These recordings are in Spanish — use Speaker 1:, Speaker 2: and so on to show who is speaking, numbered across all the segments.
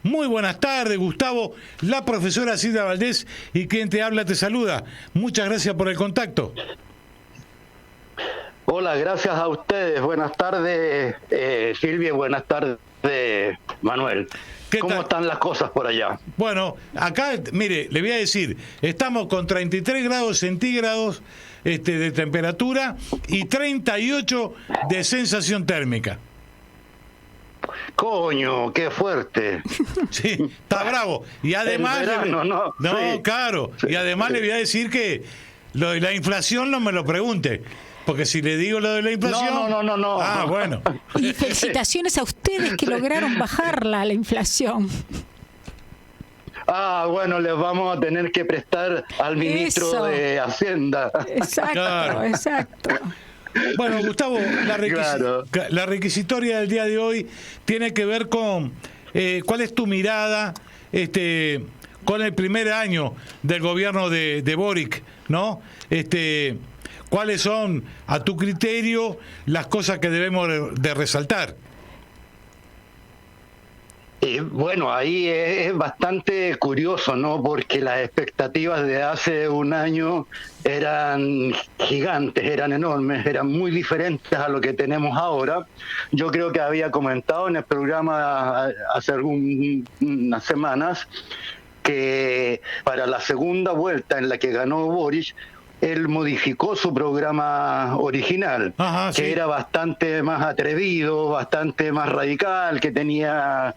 Speaker 1: Muy buenas tardes, Gustavo. La profesora Silvia Valdés y quien te habla te saluda. Muchas gracias por el contacto.
Speaker 2: Hola, gracias a ustedes. Buenas tardes, Silvia. Buenas tardes, Manuel. ¿Cómo están las cosas por allá?
Speaker 1: Bueno, acá, mire, le voy a decir, estamos con 33 grados centígrados de temperatura y 38 de sensación térmica.
Speaker 2: Coño, qué fuerte.
Speaker 1: Sí, está bravo. Y además,
Speaker 2: el verano, ¿no? Sí.
Speaker 1: Claro.
Speaker 2: Sí,
Speaker 1: y además
Speaker 2: sí.
Speaker 1: le voy a decir que lo de la inflación no me lo pregunte. Porque si le digo lo de la inflación...
Speaker 2: No.
Speaker 1: Ah, bueno.
Speaker 3: Y felicitaciones a ustedes que lograron bajarla, la inflación.
Speaker 2: Ah, bueno, les vamos a tener que prestar al ministro
Speaker 3: Eso.
Speaker 2: de Hacienda.
Speaker 3: Exacto,
Speaker 1: Claro.
Speaker 3: exacto.
Speaker 1: Bueno, Gustavo,
Speaker 2: Claro.
Speaker 1: la requisitoria del día de hoy tiene que ver con cuál es tu mirada con el primer año del gobierno de Boric, ¿no? ¿Cuáles son, a tu criterio, las cosas que debemos de resaltar?
Speaker 2: Bueno, ahí es bastante curioso, ¿no? Porque las expectativas de hace un año eran gigantes, eran enormes, eran muy diferentes a lo que tenemos ahora. Yo creo que había comentado en el programa hace unas semanas que para la segunda vuelta en la que ganó Boric, él modificó su programa original,
Speaker 1: Ajá,
Speaker 2: que
Speaker 1: sí.
Speaker 2: era bastante más atrevido, bastante más radical, que tenía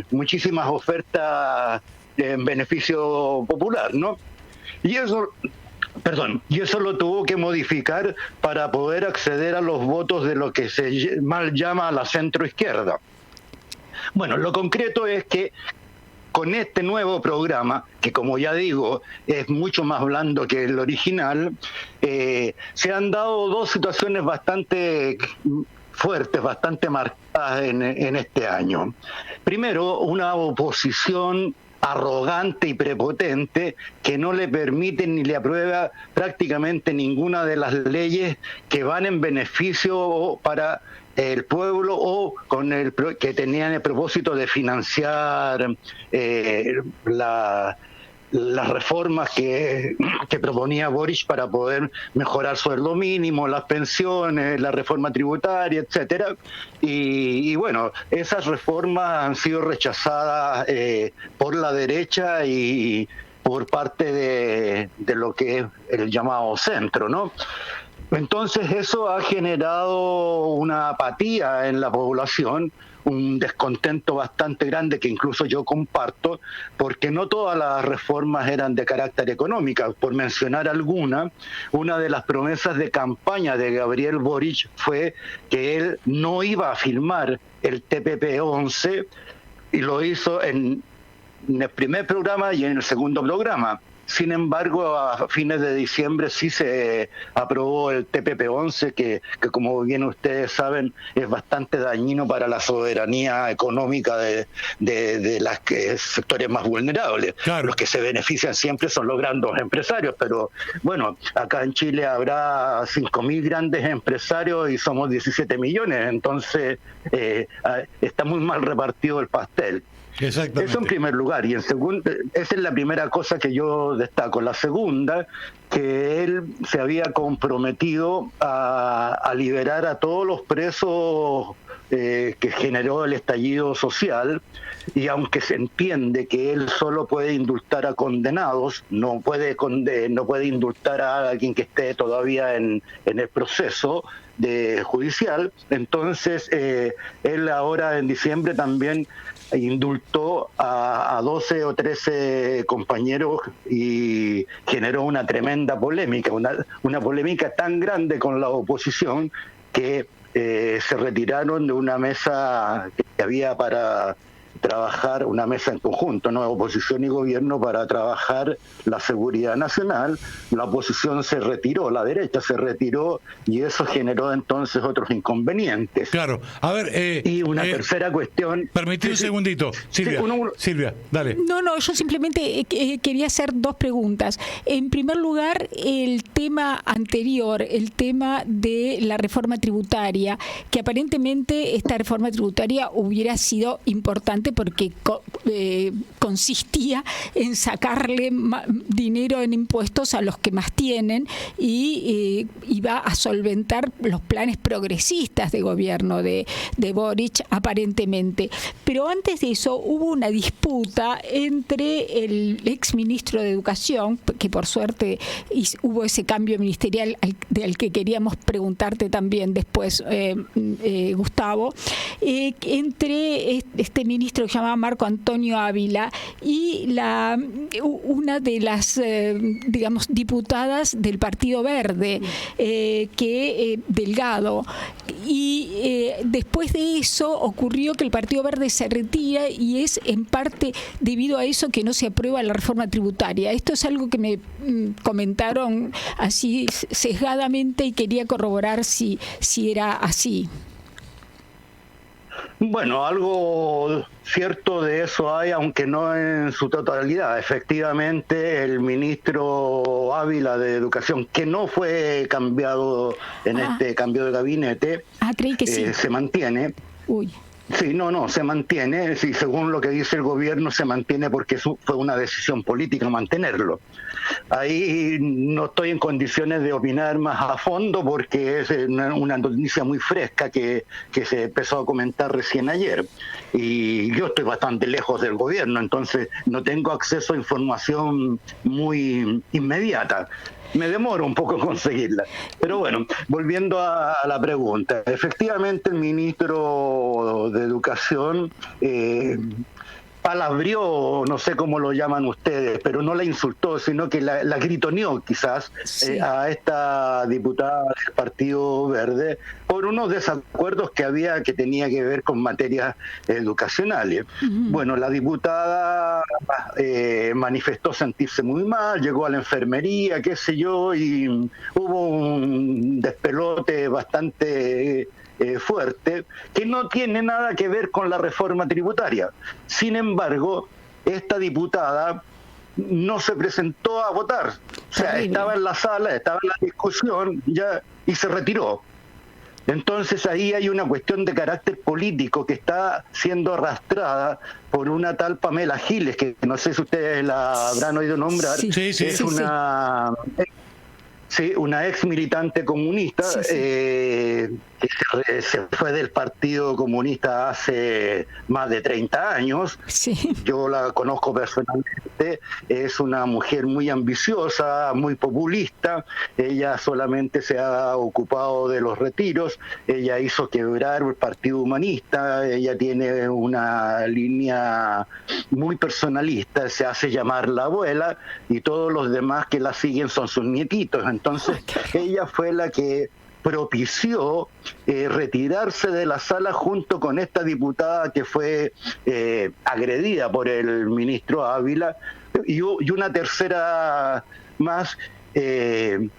Speaker 2: muchísimas ofertas en beneficio popular, ¿no? Y eso lo tuvo que modificar para poder acceder a los votos de lo que se mal llama la centroizquierda. Bueno, lo concreto es que con este nuevo programa, que como ya digo, es mucho más blando que el original, se han dado dos situaciones bastante fuertes, bastante marcadas en este año. Primero, una oposición arrogante y prepotente que no le permite ni le aprueba prácticamente ninguna de las leyes que van en beneficio para el pueblo o que tenían el propósito de financiar las reformas que proponía Boric para poder mejorar sueldo mínimo, las pensiones, la reforma tributaria, etcétera. Y bueno, esas reformas han sido rechazadas por la derecha y por parte de lo que es el llamado centro, ¿no? Entonces eso ha generado una apatía en la población, un descontento bastante grande que incluso yo comparto, porque no todas las reformas eran de carácter económico. Por mencionar alguna, una de las promesas de campaña de Gabriel Boric fue que él no iba a firmar el TPP-11 y lo hizo en el primer programa y en el segundo programa. Sin embargo, a fines de diciembre sí se aprobó el TPP-11, que como bien ustedes saben es bastante dañino para la soberanía económica de las sectores más vulnerables.
Speaker 1: Claro.
Speaker 2: Los que se benefician siempre son los grandes empresarios, pero bueno, acá en Chile habrá 5.000 grandes empresarios y somos 17 millones, entonces está muy mal repartido el pastel.
Speaker 1: Exactamente.
Speaker 2: Eso en primer lugar. Y en segundo, esa es la primera cosa que yo destaco. La segunda, que él se había comprometido a liberar a todos los presos que generó el estallido social, y aunque se entiende que él solo puede indultar a condenados, no puede indultar a alguien que esté todavía en el proceso judicial, entonces él ahora en diciembre también indultó a 12 o 13 compañeros y generó una tremenda polémica, una polémica tan grande con la oposición que se retiraron de una mesa que había para trabajar, una mesa en conjunto, ¿no? Oposición y gobierno, para trabajar la seguridad nacional. La oposición se retiró, la derecha se retiró, y eso generó entonces otros inconvenientes.
Speaker 1: Claro. A ver,
Speaker 2: y una tercera cuestión.
Speaker 1: Permití un segundito, Silvia. Silvia, dale.
Speaker 3: No, yo simplemente quería hacer dos preguntas. En primer lugar, el tema anterior, el tema de la reforma tributaria, que aparentemente esta reforma tributaria hubiera sido importante básicamente porque consistía en sacarle dinero en impuestos a los que más tienen y iba a solventar los planes progresistas de gobierno de Boric, aparentemente. Pero antes de eso hubo una disputa entre el ex ministro de Educación, que por suerte hubo ese cambio ministerial del que queríamos preguntarte también después, Gustavo, entre este ministro que se llamaba Marco Antonio Ávila y una de las, digamos, diputadas del Partido Verde, Delgado. Y después de eso ocurrió que el Partido Verde se retira y es en parte debido a eso que no se aprueba la reforma tributaria. Esto es algo que me comentaron así sesgadamente y quería corroborar si era así.
Speaker 2: Bueno, algo cierto de eso hay, aunque no en su totalidad. Efectivamente, el ministro Ávila de Educación, que no fue cambiado en este cambio de gabinete,
Speaker 3: creí que sí.
Speaker 2: Se mantiene.
Speaker 3: Uy.
Speaker 2: Sí, no, se mantiene. Sí, según lo que dice el gobierno, se mantiene porque fue una decisión política mantenerlo. Ahí no estoy en condiciones de opinar más a fondo porque es una noticia muy fresca que se empezó a comentar recién ayer. Y yo estoy bastante lejos del gobierno, entonces no tengo acceso a información muy inmediata. Me demoro un poco en conseguirla. Pero bueno, volviendo a la pregunta. Efectivamente, el ministro de Educación palabrió, no sé cómo lo llaman ustedes, pero no la insultó, sino que la gritoneó quizás a esta diputada del Partido Verde por unos desacuerdos que tenía que ver con materias educacionales. Bueno, la diputada manifestó sentirse muy mal, llegó a la enfermería, qué sé yo, y hubo un despelote bastante fuerte, que no tiene nada que ver con la reforma tributaria. Sin embargo, esta diputada no se presentó a votar. O sea, estaba en la sala, estaba en la discusión ya y se retiró. Entonces ahí hay una cuestión de carácter político que está siendo arrastrada por una tal Pamela Giles, que no sé si ustedes la habrán oído nombrar. Es una ex militante comunista que se fue del Partido Comunista hace más de 30 años. Yo la conozco personalmente. Es una mujer muy ambiciosa, muy populista. Ella solamente se ha ocupado de los retiros. Ella hizo quebrar el Partido Humanista. Ella tiene una línea muy personalista. Se hace llamar la abuela y todos los demás que la siguen son sus nietitos. Entonces, ella fue la que propició retirarse de la sala junto con esta diputada que fue agredida por el ministro Ávila y una tercera más que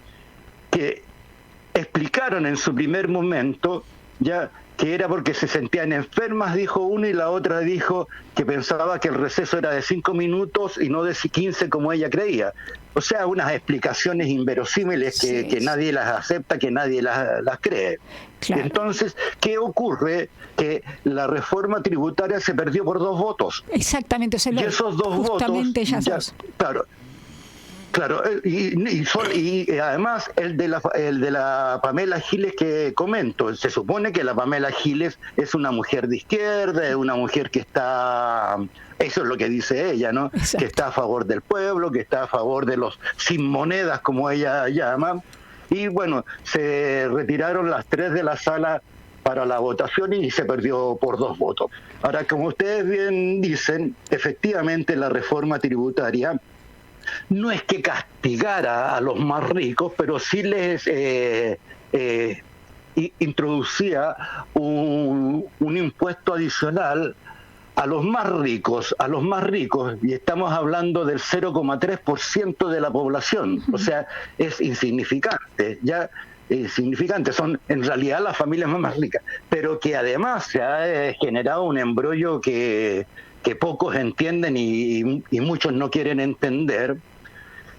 Speaker 2: explicaron en su primer momento ya que era porque se sentían enfermas, dijo una, y la otra dijo que pensaba que el receso era de 5 minutos y no de 15 como ella creía. O sea, unas explicaciones inverosímiles que nadie las acepta, que nadie las cree. Claro. Entonces, ¿qué ocurre? Que la reforma tributaria se perdió por 2 votos.
Speaker 3: Exactamente.
Speaker 2: Y esos 2 votos... Claro, y además el de la Pamela Giles que comento, se supone que la Pamela Giles es una mujer de izquierda, es una mujer que está, eso es lo que dice ella, ¿no? Exacto. Que está a favor del pueblo, que está a favor de los sin monedas, como ella llama, y bueno, se retiraron las 3 de la sala para la votación y se perdió por 2 votos. Ahora, como ustedes bien dicen, efectivamente la reforma tributaria no es que castigara a los más ricos, pero sí les introducía un impuesto adicional a los más ricos, y estamos hablando del 0,3% de la población, o sea, es insignificante, son en realidad las familias más ricas, pero que además se ha generado un embrollo que pocos entienden y muchos no quieren entender.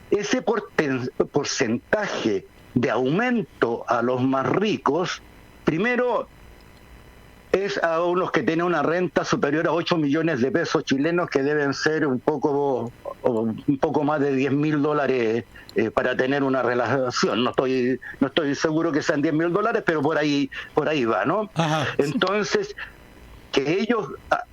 Speaker 2: Ese porcentaje de aumento a los más ricos, primero es a unos que tienen una renta superior a 8 millones de pesos chilenos, que deben ser un poco más de $10.000 para tener una relación. No estoy seguro que sean $10.000, pero por ahí va, ¿no?
Speaker 1: Ajá.
Speaker 2: Entonces, que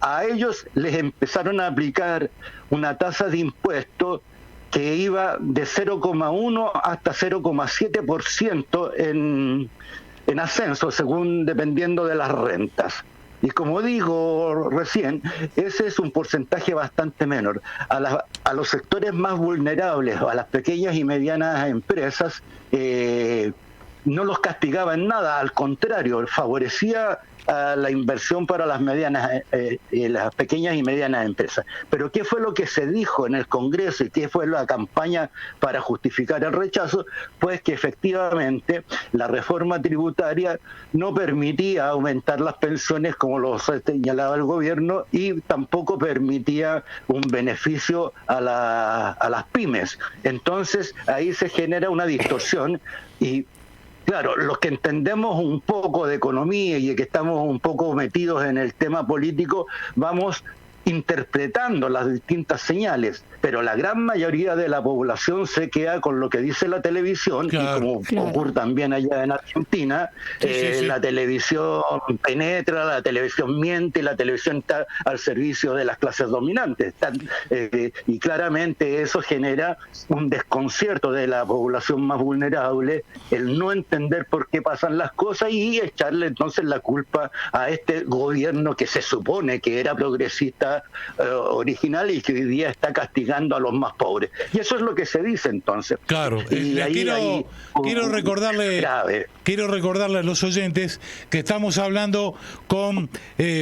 Speaker 2: a ellos les empezaron a aplicar una tasa de impuesto que iba de 0,1 hasta 0,7% en ascenso, dependiendo de las rentas. Y como digo recién, ese es un porcentaje bastante menor. A los sectores más vulnerables, a las pequeñas y medianas empresas, no los castigaba en nada, al contrario, favorecía a la inversión para las las pequeñas y medianas empresas. Pero ¿qué fue lo que se dijo en el Congreso y qué fue la campaña para justificar el rechazo? Pues que efectivamente la reforma tributaria no permitía aumentar las pensiones como lo señalaba el gobierno, y tampoco permitía un beneficio a las pymes. Entonces ahí se genera una distorsión. Y claro, los que entendemos un poco de economía y que estamos un poco metidos en el tema político, vamos interpretando las distintas señales, pero la gran mayoría de la población se queda con lo que dice la televisión,
Speaker 1: claro,
Speaker 2: y como ocurre también allá en Argentina, sí. La televisión penetra, la televisión miente, la televisión está al servicio de las clases dominantes, y claramente eso genera un desconcierto de la población más vulnerable, el no entender por qué pasan las cosas y echarle entonces la culpa a este gobierno que se supone que era progresista original y que hoy día está castigando a los más pobres. Y eso es lo que se dice entonces.
Speaker 1: Claro,
Speaker 2: y
Speaker 1: quiero recordarle a los oyentes que estamos hablando con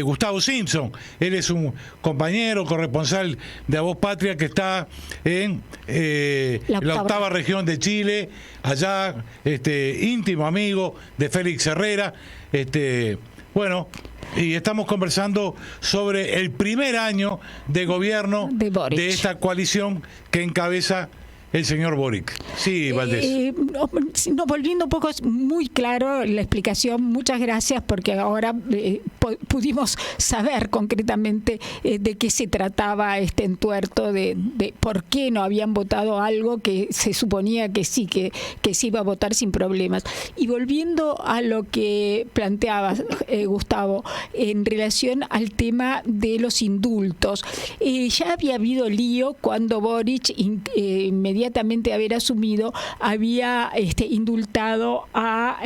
Speaker 1: Gustavo Simpson. Él es un compañero, corresponsal de A Voz Patria, que está en la octava región de Chile, allá, íntimo amigo de Félix Herrera. Bueno, y estamos conversando sobre el primer año de gobierno de esta coalición que encabeza el señor Boric. Sí, Valdés.
Speaker 3: Volviendo un poco, es muy claro la explicación. Muchas gracias, porque ahora pudimos saber concretamente de qué se trataba este entuerto, de por qué no habían votado algo que se suponía que sí, que se iba a votar sin problemas. Y volviendo a lo que planteabas, Gustavo, en relación al tema de los indultos, ya había habido lío cuando Boric inmediatamente haber asumido, había indultado a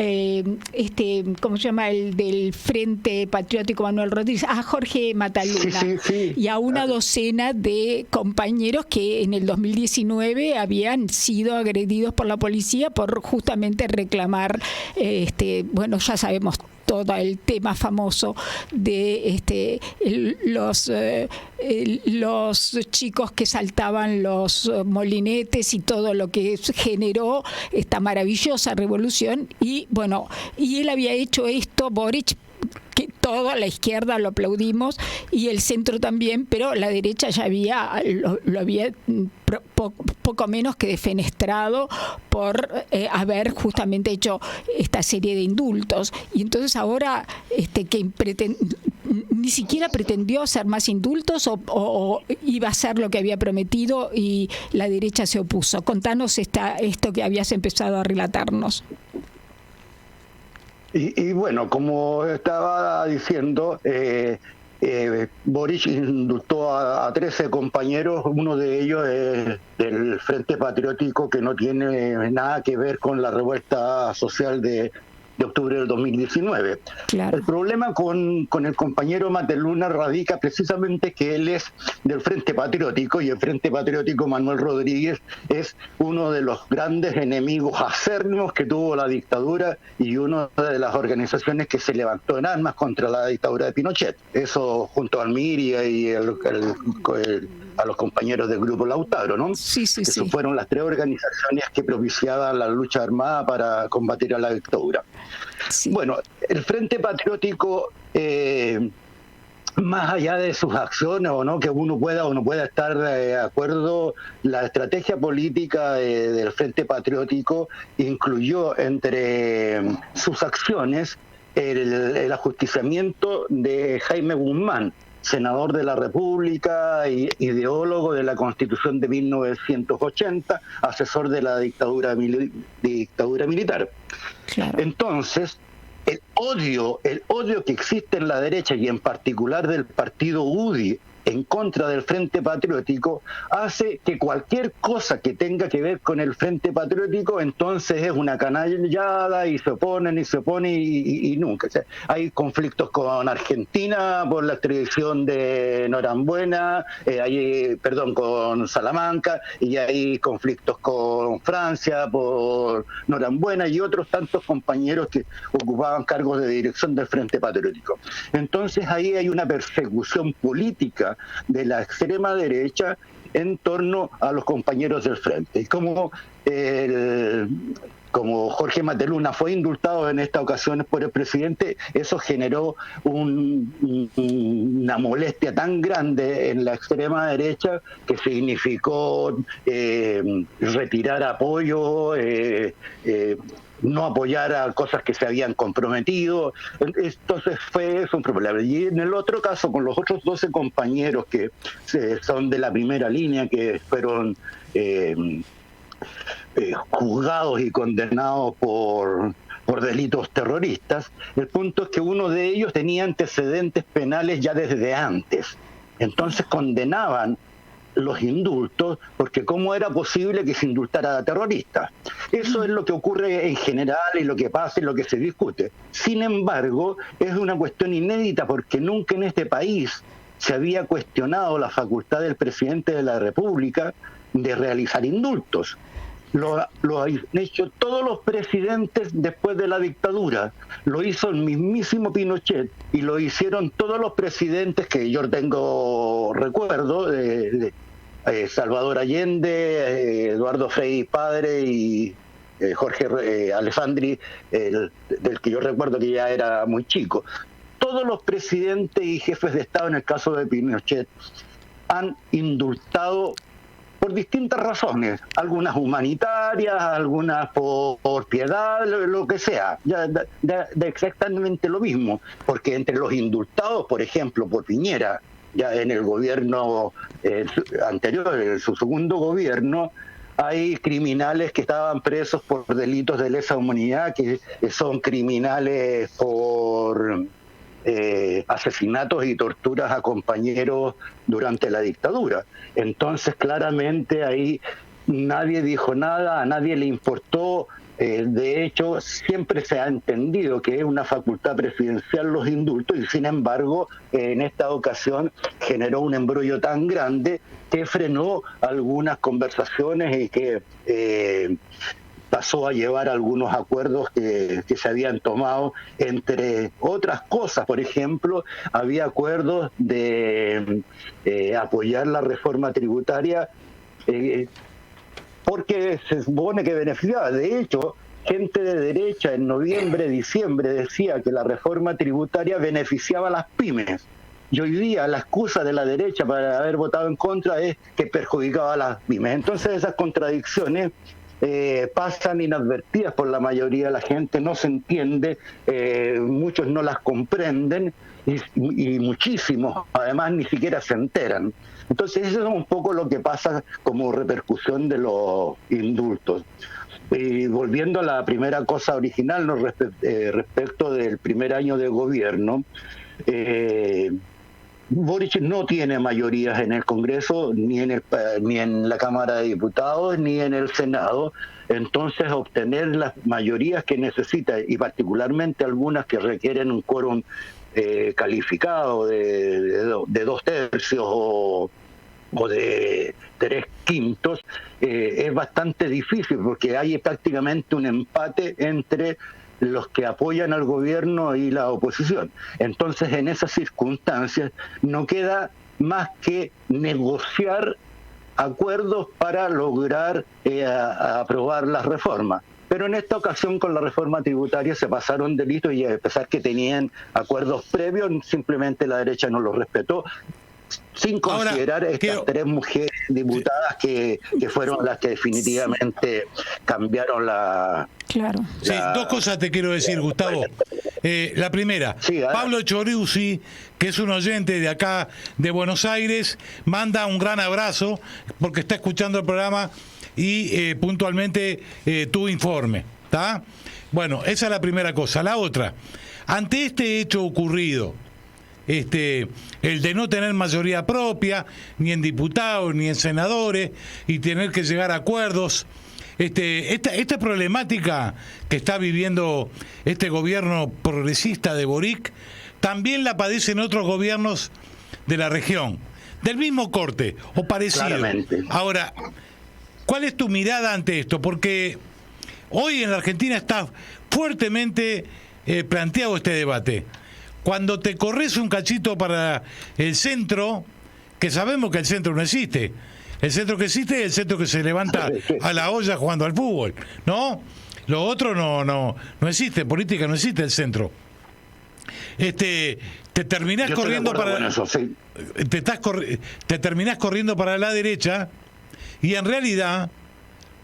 Speaker 3: ¿cómo se llama? El del Frente Patriótico, Manuel Rodríguez, a Jorge Mataluna, sí. Y a una docena de compañeros que en el 2019 habían sido agredidos por la policía por justamente reclamar, bueno, ya sabemos todo el tema famoso de los chicos que saltaban los molinetes y todo lo que generó esta maravillosa revolución. Y bueno, y él había hecho esto, Boric, que toda la izquierda lo aplaudimos y el centro también, pero la derecha ya lo había poco menos que defenestrado por haber justamente hecho esta serie de indultos. Y entonces ahora ni siquiera pretendió hacer más indultos o iba a hacer lo que había prometido y la derecha se opuso. Contanos esto que habías empezado a relatarnos.
Speaker 2: Y bueno, como estaba diciendo, Boric indultó a 13 compañeros, uno de ellos es del Frente Patriótico, que no tiene nada que ver con la revuelta social de octubre del 2019. Claro. El problema con el compañero Mataluna radica precisamente que él es del Frente Patriótico, y el Frente Patriótico, Manuel Rodríguez, es uno de los grandes enemigos acérrimos que tuvo la dictadura y una de las organizaciones que se levantó en armas contra la dictadura de Pinochet. Eso junto a Almiria y a los compañeros del Grupo Lautaro, ¿no?
Speaker 3: Sí.
Speaker 2: Esas fueron las tres organizaciones que propiciaban la lucha armada para combatir a la dictadura. Sí. Bueno, el Frente Patriótico, más allá de sus acciones o no, que uno pueda o no pueda estar de acuerdo, la estrategia política del Frente Patriótico incluyó entre sus acciones el ajusticiamiento de Jaime Guzmán, senador de la República, ideólogo de la Constitución de 1980, asesor de la dictadura militar.
Speaker 3: Claro.
Speaker 2: Entonces, el odio que existe en la derecha y en particular del partido UDI en contra del Frente Patriótico hace que cualquier cosa que tenga que ver con el Frente Patriótico entonces es una canallada y se oponen y nunca. O sea, hay conflictos con Argentina por la extradición de Norambuena, con Salamanca, y hay conflictos con Francia por Norambuena y otros tantos compañeros que ocupaban cargos de dirección del Frente Patriótico. Entonces ahí hay una persecución política de la extrema derecha en torno a los compañeros del Frente. Y como Jorge Mateluna fue indultado en esta ocasión por el presidente, eso generó una molestia tan grande en la extrema derecha que significó retirar apoyo, no apoyar a cosas que se habían comprometido. Entonces fue eso un problema. Y en el otro caso, con los otros 12 compañeros que son de la primera línea, que fueron juzgados y condenados por delitos terroristas, el punto es que uno de ellos tenía antecedentes penales ya desde antes. Entonces condenaban los indultos, porque cómo era posible que se indultara a terroristas. Eso es lo que ocurre en general y lo que pasa y lo que se discute. Sin embargo, es una cuestión inédita porque nunca en este país se había cuestionado la facultad del presidente de la República de realizar indultos. Lo han hecho todos los presidentes después de la dictadura. Lo hizo el mismísimo Pinochet y lo hicieron todos los presidentes que yo tengo recuerdo, Salvador Allende, Eduardo Frei padre y Jorge Alessandri, del que yo recuerdo que ya era muy chico. Todos los presidentes y jefes de Estado, en el caso de Pinochet, han indultado por distintas razones, algunas humanitarias, algunas por piedad, lo que sea, ya de exactamente lo mismo, porque entre los indultados, por ejemplo, por Piñera, ya en el gobierno anterior, en su segundo gobierno, hay criminales que estaban presos por delitos de lesa humanidad, que son criminales por asesinatos y torturas a compañeros durante la dictadura. Entonces, claramente ahí nadie dijo nada, a nadie le importó. De hecho, siempre se ha entendido que es una facultad presidencial los indultos y, sin embargo, en esta ocasión generó un embrollo tan grande que frenó algunas conversaciones y que pasó a llevar algunos acuerdos que se habían tomado, entre otras cosas. Por ejemplo, había acuerdos de apoyar la reforma tributaria porque se supone que beneficiaba. De hecho, gente de derecha en noviembre, diciembre decía que la reforma tributaria beneficiaba a las pymes. Y hoy día la excusa de la derecha para haber votado en contra es que perjudicaba a las pymes. Entonces esas contradicciones pasan inadvertidas por la mayoría de la gente, no se entiende, muchos no las comprenden y muchísimos además ni siquiera se enteran. Entonces eso es un poco lo que pasa como repercusión de los indultos. Y volviendo a la primera cosa original, ¿no? Respecto del primer año de gobierno, Boric no tiene mayorías en el Congreso, ni en la Cámara de Diputados, ni en el Senado. Entonces, obtener las mayorías que necesita, y particularmente algunas que requieren un quórum calificado de 2/3 o de 3/5, es bastante difícil porque hay prácticamente un empate entre los que apoyan al gobierno y la oposición. Entonces, en esas circunstancias, no queda más que negociar acuerdos para lograr aprobar las reformas. Pero en esta ocasión, con la reforma tributaria, se pasaron de listo y a pesar que tenían acuerdos previos, simplemente la derecha no los respetó. sin considerar estas 3 mujeres diputadas que fueron las que definitivamente cambiaron la...
Speaker 3: Claro.
Speaker 1: Sí, 2 cosas te quiero decir, Gustavo. La primera,
Speaker 2: sí,
Speaker 1: Pablo Choriusi, que es un oyente de acá de Buenos Aires, manda un gran abrazo porque está escuchando el programa y puntualmente tu informe, ¿está? Bueno, esa es la primera cosa. La otra, ante este hecho ocurrido, el de no tener mayoría propia, ni en diputados, ni en senadores, y tener que llegar a acuerdos, esta problemática que está viviendo este gobierno progresista de Boric, también la padecen otros gobiernos de la región, del mismo corte, o parecido.
Speaker 2: Claramente.
Speaker 1: Ahora, ¿cuál es tu mirada ante esto? Porque hoy en la Argentina está fuertemente planteado este debate. Cuando te corres un cachito para el centro, que sabemos que el centro no existe. El centro que existe es el centro que se levanta a la olla jugando al fútbol, ¿no? Lo otro no existe, en política no existe el centro. Te terminás corriendo para
Speaker 2: eso, sí.
Speaker 1: te terminás corriendo para la derecha y en realidad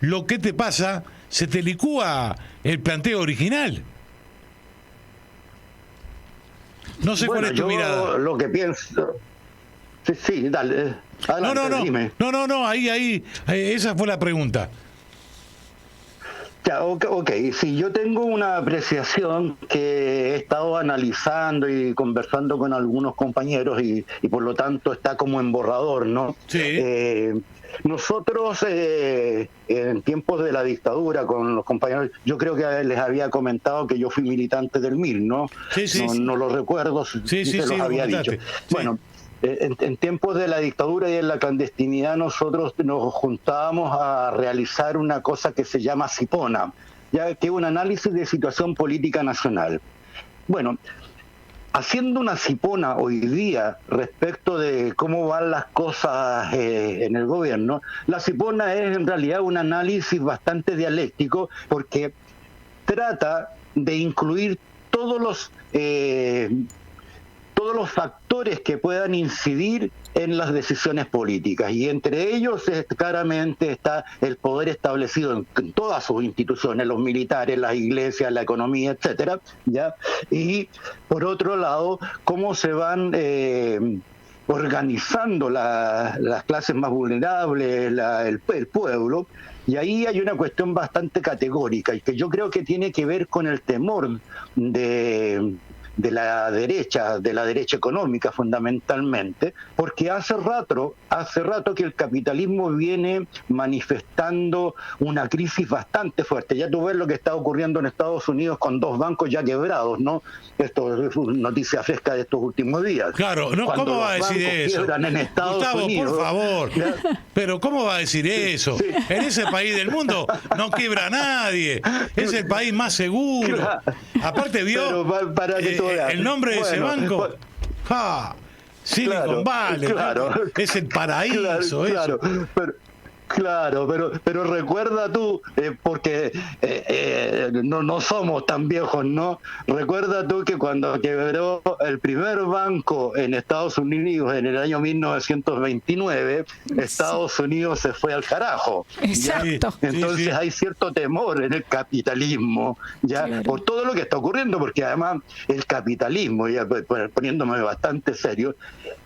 Speaker 1: lo que te pasa, se te licúa el planteo original. No sé cuál es tu mirada.
Speaker 2: Lo que pienso... Sí, dale. Adelante, dime.
Speaker 1: No, ahí, esa fue la pregunta.
Speaker 2: Ya, ok, sí, yo tengo una apreciación que he estado analizando y conversando con algunos compañeros y por lo tanto está como en borrador, ¿no?
Speaker 1: Sí.
Speaker 2: Nosotros en tiempos de la dictadura con los compañeros, yo creo que les había comentado que yo fui militante del MIR, ¿no?
Speaker 1: Sí,
Speaker 2: no lo recuerdo, si se los había dicho.
Speaker 1: Sí.
Speaker 2: Bueno, en tiempos de la dictadura y en la clandestinidad nosotros nos juntábamos a realizar una cosa que se llama Cipona, ya que es un análisis de situación política nacional. Bueno, haciendo una Cipona hoy día respecto de cómo van las cosas en el gobierno, la Cipona es en realidad un análisis bastante dialéctico porque trata de incluir todos los factores que puedan incidir en las decisiones políticas, y entre ellos claramente está el poder establecido en todas sus instituciones, los militares, las iglesias, la economía, etcétera, ¿ya? Y por otro lado, cómo se van organizando las clases más vulnerables, el pueblo. Y ahí hay una cuestión bastante categórica y que yo creo que tiene que ver con el temor de la derecha económica fundamentalmente, porque hace rato que el capitalismo viene manifestando una crisis bastante fuerte. Ya tú ves lo que está ocurriendo en Estados Unidos con 2 bancos ya quebrados, ¿no? Esto es noticia fresca de estos últimos días.
Speaker 1: Claro, no, ¿cómo va a decir eso? Gustavo,
Speaker 2: Unidos,
Speaker 1: por favor. ¿Ya? Pero ¿cómo va a decir eso? Sí. En ese país del mundo no quiebra nadie. Es el país más seguro. Claro. Aparte vio
Speaker 2: para que
Speaker 1: el nombre de ese banco. Silicon Valley.
Speaker 2: Claro.
Speaker 1: Es el paraíso.
Speaker 2: Claro, pero recuerda tú, porque no somos tan viejos, ¿no? Recuerda tú que cuando quebró el primer banco en Estados Unidos en el año 1929, Estados Unidos se fue al carajo.
Speaker 3: Exacto.
Speaker 2: ¿Ya? Entonces hay cierto temor en el capitalismo, ya, claro, por todo lo que está ocurriendo, porque además el capitalismo, ya poniéndome bastante serio,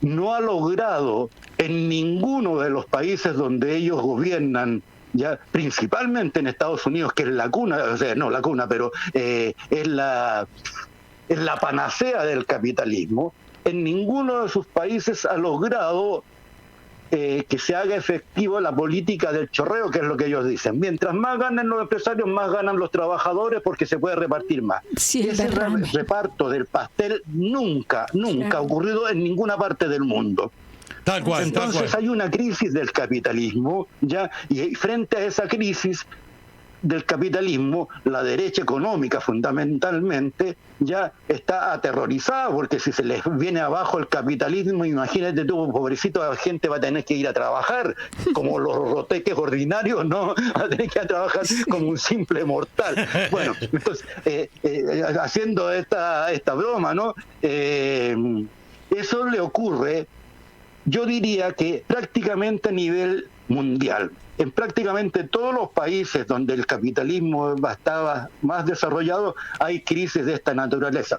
Speaker 2: no ha logrado en ninguno de los países donde ellos gobiernan, ya principalmente en Estados Unidos, que es la cuna, o sea, no la cuna, pero es la panacea del capitalismo, en ninguno de sus países ha logrado que se haga efectivo la política del chorreo, que es lo que ellos dicen. Mientras más ganan los empresarios, más ganan los trabajadores, porque se puede repartir más.
Speaker 3: Sí,
Speaker 2: ese reparto del pastel nunca ha ocurrido en ninguna parte del mundo.
Speaker 1: Tal cual.
Speaker 2: Entonces hay una crisis del capitalismo, ya, y frente a esa crisis del capitalismo, la derecha económica fundamentalmente ya está aterrorizada, porque si se les viene abajo el capitalismo, imagínate tú, pobrecito, la gente va a tener que ir a trabajar como los roteques ordinarios, ¿no? Va a tener que ir a trabajar como un simple mortal. Bueno, entonces, haciendo esta broma, ¿no? Eso le ocurre yo diría que prácticamente a nivel mundial, en prácticamente todos los países donde el capitalismo estaba más desarrollado, hay crisis de esta naturaleza.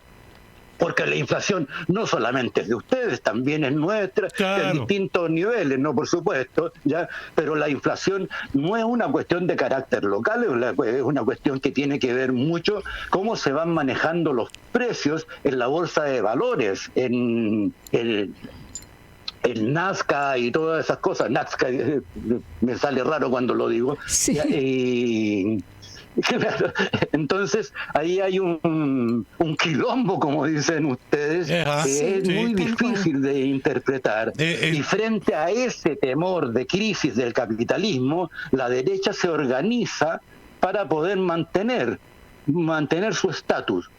Speaker 2: Porque la inflación no solamente es de ustedes, también es nuestra,
Speaker 1: claro,
Speaker 2: en distintos niveles, ¿no? Por supuesto, ¿ya? Pero la inflación no es una cuestión de carácter local, es una cuestión que tiene que ver mucho cómo se van manejando los precios en la bolsa de valores, en el Nazca y todas esas cosas. Nazca, me sale raro cuando lo digo.
Speaker 3: Sí.
Speaker 2: Claro. Entonces ahí hay un quilombo, como dicen ustedes, que es muy difícil de interpretar. Y frente a ese temor de crisis del capitalismo, la derecha se organiza para poder mantener su estatus.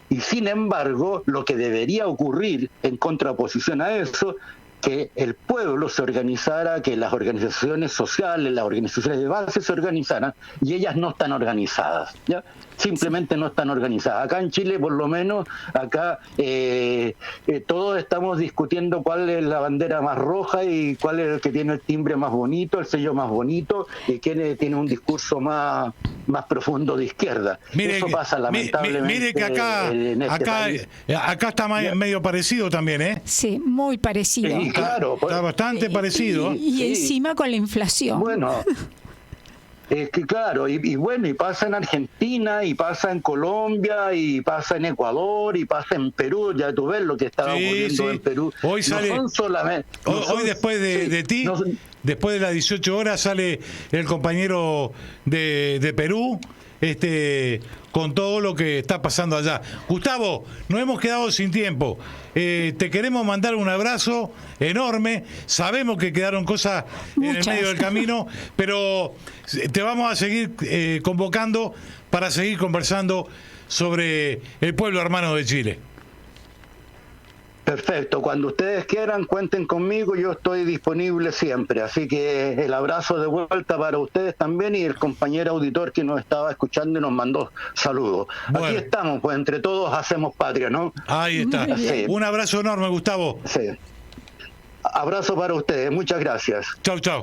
Speaker 2: Y sin embargo, lo que debería ocurrir en contraposición a eso, que el pueblo se organizara, que las organizaciones sociales, las organizaciones de base se organizaran, y ellas no están organizadas, ¿ya? Simplemente no están organizadas. Acá en Chile, por lo menos, acá todos estamos discutiendo cuál es la bandera más roja y cuál es el que tiene el timbre más bonito, el sello más bonito, y quién tiene un discurso más profundo de izquierda.
Speaker 1: Mire,
Speaker 2: eso pasa lamentablemente.
Speaker 1: Mire que acá está medio parecido también, ¿eh?
Speaker 3: Sí, muy parecido.
Speaker 2: Sí, claro,
Speaker 1: está bastante parecido.
Speaker 3: Y encima con la inflación.
Speaker 2: Bueno, es que claro, y bueno, y pasa en Argentina, y pasa en Colombia, y pasa en Ecuador, y pasa en Perú. Ya tú ves lo que estaba ocurriendo en Perú.
Speaker 1: Hoy sale, hoy después de ti, después de las 18 horas sale el compañero de Perú, con todo lo que está pasando allá. Gustavo, nos hemos quedado sin tiempo. Te queremos mandar un abrazo enorme. Sabemos que quedaron cosas en el medio del camino, pero te vamos a seguir convocando para seguir conversando sobre el pueblo hermano de Chile.
Speaker 2: Perfecto, cuando ustedes quieran cuenten conmigo, yo estoy disponible siempre, así que el abrazo de vuelta para ustedes también y el compañero auditor que nos estaba escuchando y nos mandó saludos. Bueno. Aquí estamos, pues entre todos hacemos patria, ¿no?
Speaker 1: Ahí está. Sí. Un abrazo enorme, Gustavo.
Speaker 2: Sí. Abrazo para ustedes, muchas gracias.
Speaker 1: Chau, chau.